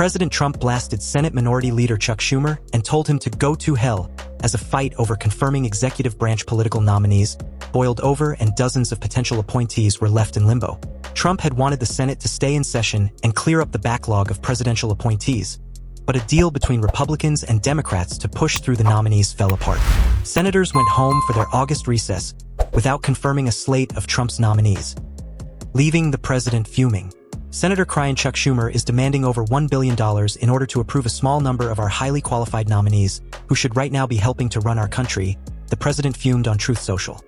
President Trump blasted Senate Minority Leader Chuck Schumer and told him to go to hell as a fight over confirming executive branch political nominees boiled over and dozens of potential appointees were left in limbo. Trump had wanted the Senate to stay in session and clear up the backlog of presidential appointees, but a deal between Republicans and Democrats to push through the nominees fell apart. Senators went home for their August recess without confirming a slate of Trump's nominees, leaving the president fuming. Senator Cryin Chuck Schumer is demanding over $1 billion in order to approve a small number of our highly qualified nominees who should right now be helping to run our country, the president fumed on Truth Social.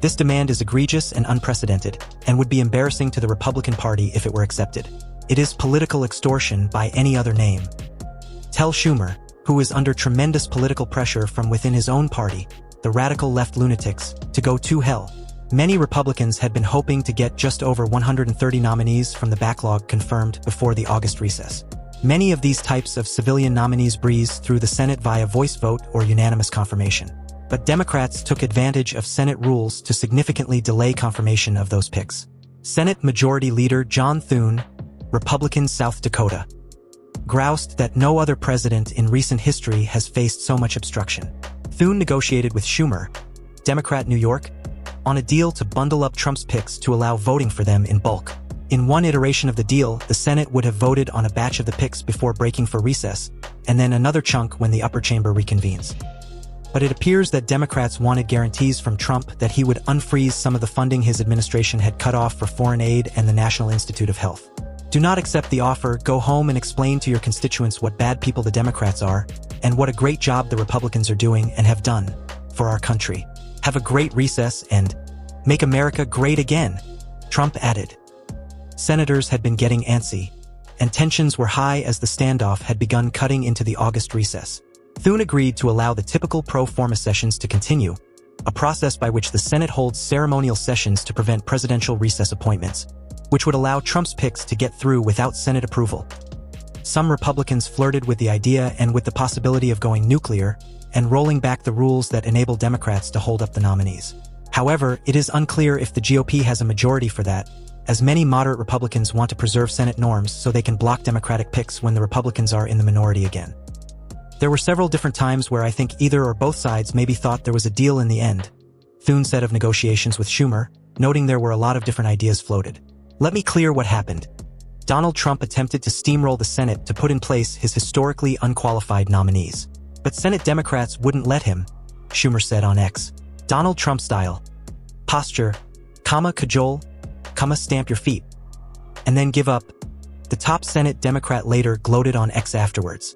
This demand is egregious and unprecedented, and would be embarrassing to the Republican Party if it were accepted. It is political extortion by any other name. Tell Schumer, who is under tremendous political pressure from within his own party, the Radical Left Lunatics, to go to hell. Many Republicans had been hoping to get just over 130 nominees from the backlog confirmed before the August recess. Many of these types of civilian nominees breeze through the Senate via voice vote or unanimous confirmation. But Democrats took advantage of Senate rules to significantly delay confirmation of those picks. Senate Majority Leader John Thune, Republican South Dakota, groused that no other president in recent history has faced so much obstruction. Thune negotiated with Schumer, Democrat New York, on a deal to bundle up Trump's picks to allow voting for them in bulk. In one iteration of the deal, the Senate would have voted on a batch of the picks before breaking for recess, and then another chunk when the upper chamber reconvenes. But it appears that Democrats wanted guarantees from Trump that he would unfreeze some of the funding his administration had cut off for foreign aid and the National Institute of Health. Do not accept the offer, go home and explain to your constituents what bad people the Democrats are, and what a great job the Republicans are doing and have done for our country. Have a great recess and make America great again, Trump added. Senators had been getting antsy, and tensions were high as the standoff had begun cutting into the August recess. Thune agreed to allow the typical pro forma sessions to continue, a process by which the Senate holds ceremonial sessions to prevent presidential recess appointments, which would allow Trump's picks to get through without Senate approval. Some Republicans flirted with the idea and with the possibility of going nuclear and rolling back the rules that enable Democrats to hold up the nominees. However, it is unclear if the GOP has a majority for that, as many moderate Republicans want to preserve Senate norms so they can block Democratic picks when the Republicans are in the minority again. There were several different times where I think either or both sides maybe thought there was a deal in the end, Thune said of negotiations with Schumer, noting there were a lot of different ideas floated. Let me clear what happened. Donald Trump attempted to steamroll the Senate to put in place his historically unqualified nominees. But Senate Democrats wouldn't let him, Schumer said on X. Donald Trump style. Posture, cajole, stamp your feet. And then give up. The top Senate Democrat later gloated on X afterwards.